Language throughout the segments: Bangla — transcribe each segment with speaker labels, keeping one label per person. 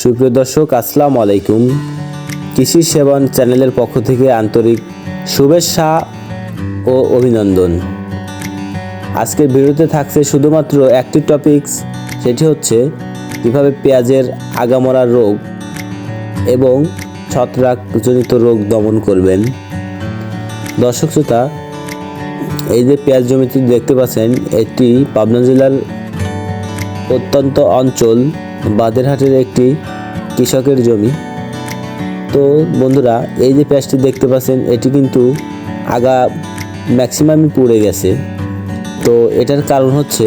Speaker 1: সুপ্রিয় দর্শক, আসসালামু আলাইকুম। কৃষি সেবন চ্যানেলের পক্ষ থেকে আন্তরিক শুভেচ্ছা ও অভিনন্দন। আজকের ভিডিওতে থাকছে শুধুমাত্র একটি টপিকস, সেটি হচ্ছে কীভাবে পেঁয়াজের আগামরা রোগ এবং ছত্রাকজনিত রোগ দমন করবেন। দর্শক শ্রোতা, এই যে পেঁয়াজ জমিটি দেখতে পাচ্ছেন, এটি পাবনা জেলার প্রত্যন্ত অঞ্চল বাদেরহাটের একটি কৃষকের জমি। তো বন্ধুরা, এই যে পেঁয়াজটি দেখতে পাচ্ছেন, এটি কিন্তু আগা ম্যাক্সিমামই পুড়ে গেছে। তো এটার কারণ হচ্ছে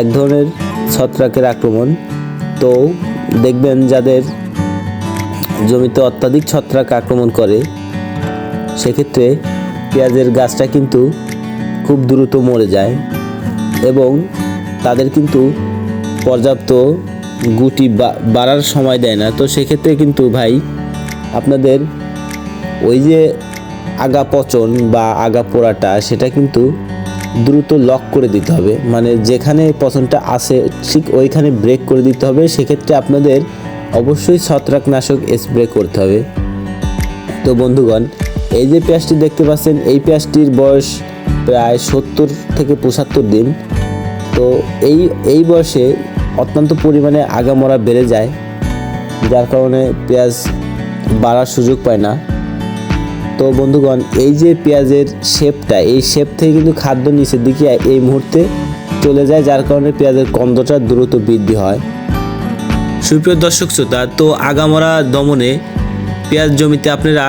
Speaker 1: এক ধরনের ছত্রাকের আক্রমণ। তো দেখবেন যাদের জমিতে অত্যাধিক ছত্রাক আক্রমণ করে, সেক্ষেত্রে পেঁয়াজের গাছটা কিন্তু খুব দ্রুত মরে যায় এবং তাদের কিন্তু পর্যাপ্ত গুটি বাড়ার সময় দেয় না। তো সেক্ষেত্রে কিন্তু ভাই আপনাদের ওই যে আগা পচন বা আগা পোড়াটা, সেটা কিন্তু দ্রুত লক করে দিতে হবে, মানে যেখানে পচনটা আসে ঠিক ওইখানে ব্রেক করে দিতে হবে। সেক্ষেত্রে আপনাদের অবশ্যই ছত্রাকনাশক স্প্রে করতে হবে। তো বন্ধুগণ, এই যে পেঁয়াজটি দেখতে পাচ্ছেন, এই পেঁয়াজটির বয়স প্রায় 70 থেকে 75 দিন। তো এই বয়সে অত্যন্ত পরিমাণে আগামরা বেড়ে যায়, যার কারণে পেঁয়াজ বাড়ার সুযোগ পায় না। তো বন্ধুগণ, এই যে পেঁয়াজের শেপটা, এই শেপ থেকে কিন্তু খাদ্য নিচের দিকে এই মুহূর্তে চলে যায়, যার কারণে পেঁয়াজের কন্দটা দ্রুত বৃদ্ধি হয়। সুপ্রিয় দর্শক শ্রোতা, তো আগামরা দমনে পেঁয়াজ জমিতে আপনারা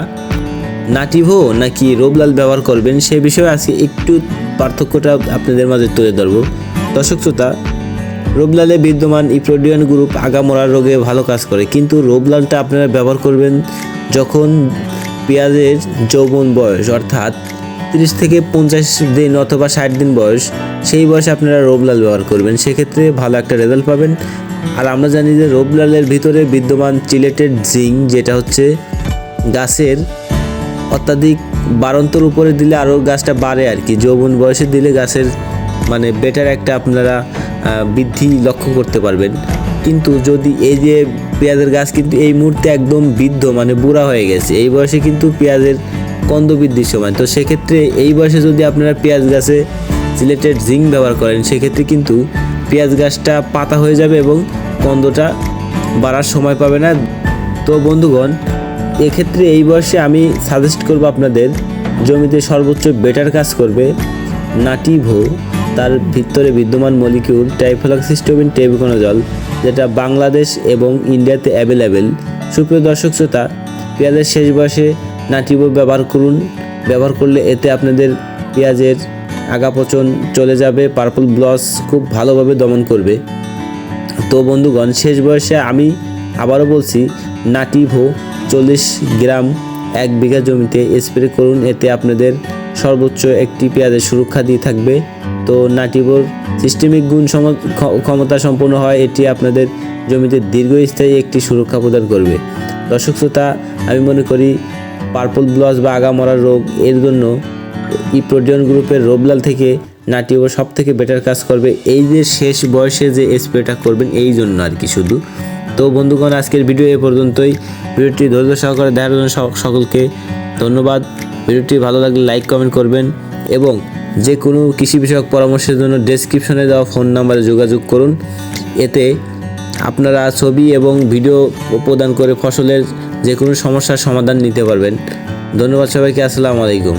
Speaker 1: নাটিভো নাকি রোবলাল ব্যবহার করবেন, সে বিষয়ে আজকে একটু পার্থক্যটা আপনাদের মাঝে তুলে ধরব। দর্শক শ্রোতা, রোবলালে বিদ্যমান ইপ্রোডিয়ন গ্রুপ আগামরা রোগে ভালো কাজ করে, কিন্তু রোবলালটা আপনারা ব্যবহার করবেন যখন পেঁয়াজের যৌবন বয়স, অর্থাৎ 30 থেকে 50 দিন অথবা 60 দিন বয়স, সেই বয়সে আপনারা রোবলাল ব্যবহার করবেন। সেক্ষেত্রে ভালো একটা রেজাল্ট পাবেন। আর আমরা জানি যে রোবলালের ভিতরে বিদ্যমান চিলেটেড জিঙ্ক, যেটা হচ্ছে গাছের অত্যাধিক বাড়ন্তর উপরে দিলে আরও গাছটা বাড়ে আর কি। যৌবন বয়সে দিলে গাছের মানে বেটার একটা আপনারা বৃদ্ধি লক্ষ্য করতে পারবেন। কিন্তু যদি এই যে পেঁয়াজের গাছ কিন্তু এই মুহূর্তে একদম বৃদ্ধ, মানে বুড়া হয়ে গেছে, এই বয়সে কিন্তু পেঁয়াজের কন্দ বৃদ্ধির সময়। তো সেক্ষেত্রে এই বয়সে যদি আপনারা পেঁয়াজ গাছে সিলেটেড জিঙ্ক ব্যবহার করেন, সেক্ষেত্রে কিন্তু পেঁয়াজ গাছটা পাতা হয়ে যাবে এবং কন্দটা বাড়ার সময় পাবে না। তো বন্ধুগণ, এক্ষেত্রে এই বয়সে আমি সাজেস্ট করব আপনাদের জমিতে সর্বোচ্চ বেটার কাজ করবে নাটিভো। তার ভিতরে বিদ্যমান মলিকিউল টাইফ্লক্সিস্টোবিন টেবিকোনাজল, যেটা বাংলাদেশ এবং ইন্ডিয়াতে অ্যাভেলেবেল। সুপ্রিয় দর্শক শ্রোতা, পেঁয়াজের শেষ বয়সে নাটিভো ব্যবহার করুন। ব্যবহার করলে এতে আপনাদের পেঁয়াজের আগাপচন চলে যাবে, পার্পল ব্লস খুব ভালোভাবে দমন করবে। তো বন্ধুগণ, শেষ বয়সে আমি আবারও বলছি, নাটিভো 40 গ্রাম 1 বিঘা জমিতে স্প্রে করুন। এতে আপনাদের সর্বোচ্চ একটি পেঁয়াজের সুরক্ষা দিয়ে থাকবে। তো নাটিভোর সিস্টেমিক গুণ ক্ষমতা সম্পন্ন হয়, এটি আপনাদের জমিতে দীর্ঘস্থায়ী একটি সুরক্ষা প্রদান করবে। দর্শক শ্রোতা, আমি মনে করি পার্পল ব্লস বা আগামরা রোগ এর জন্য ইপ্রোডিয়ন গ্রুপের রোবলাল থেকে নাটিভো সব থেকে বেটার কাজ করবে। এই যে শেষ বয়সে যে স্প্রেটা করবেন, এই জন্য আর কি শুধু। তো বন্ধুগণ, আজকের ভিডিও এ পর্যন্তই। ভিডিওটি ধৈর্য সহকারে দেখার জন্য সকলকে ধন্যবাদ। ভিডিওটি ভালো লাগলে লাইক কমেন্ট করবেন এবং যে কোনো কৃষি বিষয়ক পরামর্শের জন্য ডেসক্রিপশনে দেওয়া ফোন নাম্বারে যোগাযোগ করুন। এতে আপনারা ছবি এবং ভিডিও প্রদান করে ফসলের যে কোনো সমস্যার সমাধান নিতে পারবেন। ধন্যবাদ সবাইকে। আসসালামু আলাইকুম।